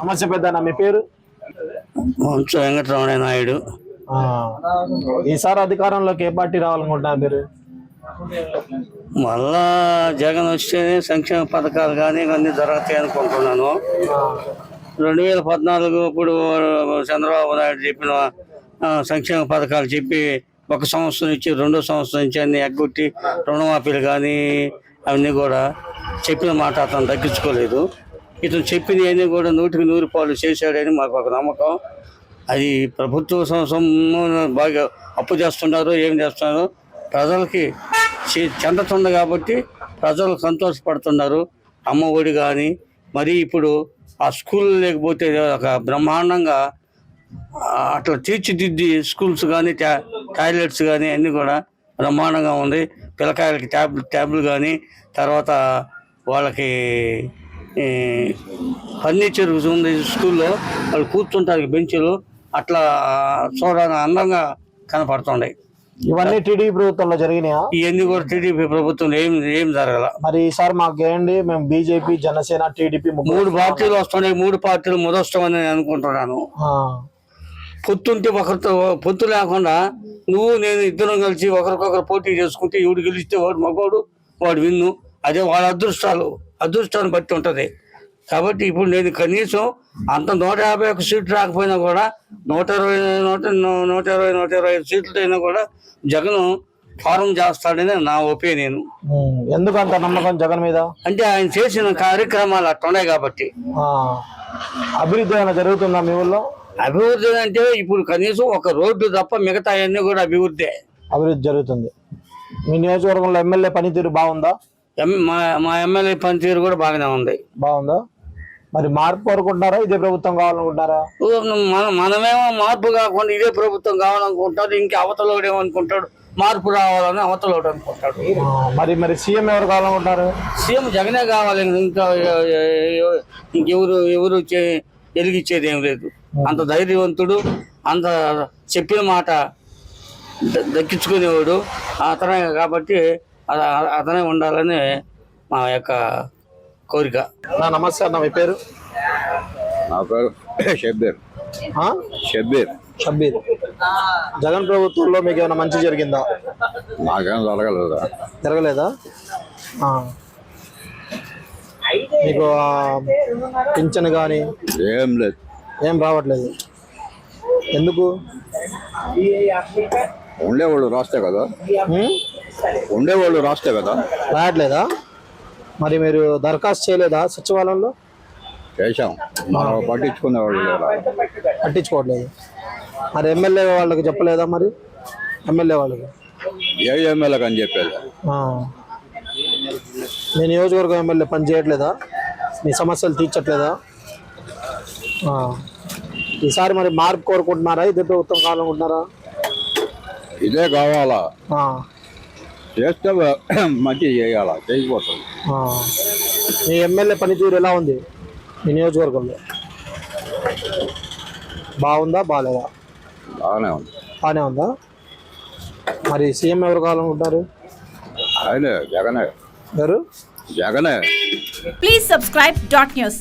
నమస్తే పెద్దన్న, మీ పేరు? వెంకటరమణ నాయుడు. ఈసారి అధికారంలోకి ఏ పార్టీ రావాలనుకుంటున్నారు మీరు? మళ్ళా జగన్ వస్తేనే సంక్షేమ పథకాలు కానీ ఇవన్నీ జరుగుతాయి అనుకుంటున్నాను. 2014 ఇప్పుడు చంద్రబాబు నాయుడు చెప్పిన సంక్షేమ పథకాలు చెప్పి 1 సంవత్సరం నుంచి 2వ సంవత్సరం నుంచి అన్ని ఎగ్గొట్టి రుణమాఫీలు కానీ అవన్నీ కూడా చెప్పిన మాట అతను తగ్గించుకోలేదు. ఇతను చెప్పినవన్నీ కూడా 100కి 100 పాలు చేశాడని మాకు ఒక నమ్మకం. అది ప్రభుత్వ బాగా అప్పు చేస్తున్నారు, ఏం చేస్తున్నారు, ప్రజలకి చెందుతుంది కాబట్టి ప్రజలు సంతోషపడుతున్నారు. అమ్మ ఒడి కానీ మరి ఇప్పుడు ఆ స్కూల్ లేకపోతే ఒక బ్రహ్మాండంగా అట్లా తీర్చిదిద్ది స్కూల్స్ కానీ టాయిలెట్స్ కానీ అన్నీ కూడా బ్రహ్మాండంగా ఉంది. పిల్లకాయలకి ట్యాబ్లు కానీ తర్వాత వాళ్ళకి ఫర్నిచర్ ఉంది స్కూల్లో, వాళ్ళు కూర్చుంటారు బెంచీలు అట్లా చూడడానికి అందంగా కనపడుతున్నాయి. ఇవన్నీ టీడీపీ ప్రభుత్వంలో జరిగినాయా? ఇవన్నీ కూడా టీడీపీ ప్రభుత్వంలో ఏం జరగల. మరి ఈసారి మాకు ఏంటి, మేము బీజేపీ, జనసేన, టీడీపీ 3 పార్టీలు వస్తున్నాయి. 3 పార్టీలు మొదస్తామని అనుకుంటున్నాను. పొత్తుంటే ఒకరితో పొత్తు లేకుండా నువ్వు నేను ఇద్దరం కలిసి ఒకరికొకరు పోటీ చేసుకుంటే ఎవడు గెలిస్తే వాడు మగవాడు, వాడు విన్ను. అదే వాళ్ళ అదృష్టాన్ని బట్టి ఉంటుంది. కాబట్టి ఇప్పుడు నేను కనీసం అంత 151 సీట్లు రాకపోయినా కూడా 120 సీట్లు అయినా కూడా జగన్ ఫారం చేస్తాడని నా ఒపీనియన్. ఎందుకంత నమ్మకం జగన్ మీద? అంటే ఆయన చేసిన కార్యక్రమాలు అట్టున్నాయి కాబట్టి. అభివృద్ధి ఏమైనా జరుగుతుందా మీ ఊళ్ళో? అభివృద్ధి అంటే ఇప్పుడు కనీసం ఒక రోడ్డు తప్ప మిగతా అన్నీ కూడా అభివృద్ధి జరుగుతుంది. మీ నియోజకవర్గంలో ఎమ్మెల్యే పనితీరు బాగుందా? మా ఎమ్మెల్యే పనితీరు కూడా బాగానే ఉంది. బాగుందా? మరి మార్పు కోరుకుంటున్నారా, ఇదే ప్రభుత్వం కావాలనుకుంటున్నారా? మనమేమో మార్పు కాకుండా ఇదే ప్రభుత్వం కావాలనుకుంటాడు. ఇంకా అవతలోడు ఏమనుకుంటాడు, మార్పు రావాలని అవతలోడు అనుకుంటాడు. మరి సీఎం ఎవరు కావాలనుకుంటారు? సీఎం జగనే కావాలి. ఇంకా ఎవరు వెలిగించేది ఏం లేదు. అంత ధైర్యవంతుడు, అంత చెప్పిన మాట దక్కించుకునేవాడు అతనే కాబట్టి అతనే ఉండాలని మా యొక్క కోరిక. నమస్తే అన్న, మీ పేరు? నా పేరు షబ్బీర్. జగన్ ప్రభుత్వంలో మీకు ఏమైనా మంచి జరిగిందా? నాకేం జరగలేదా? మీకు పింఛన్ కానీ ఏం లేదు, ఏం రావట్లేదు. ఎందుకు? ఉండేవాళ్ళు రాస్తే కదా రావట్లేదా? మరి మీరు దరఖాస్తు చేయలేదా సచివాలయంలో? చేశాం, పట్టించుకోవట్లేదు. మరి ఎమ్మెల్యే వాళ్ళకి చెప్పలేదా? మరి ఎమ్మెల్యే వాళ్ళకి ఎమ్మెల్యేకి అని చెప్పేది. మీ నియోజకవర్గం ఎమ్మెల్యే పని చేయట్లేదా? మీ సమస్యలు తీర్చట్లేదా? ఈసారి మరి మార్పు కోరుకుంటున్నారా, ఇదే ప్రభుత్వం కావాలనుకుంటున్నారా? ఇదే కావాలా, చేస్తే మంచి చేయాలా, చేయకపోతుంది. మీ ఎమ్మెల్యే పనితీరు ఎలా ఉంది మీ నియోజకవర్గంలో? బాగుందా, బాగాలేదా? బాగానే ఉంది. బాగానే ఉందా? మరి సీఎం ఎవరు కావాలనుకుంటారు? ఆయనే, జగనే. ఎవరు? జగనే. Please subscribe .news.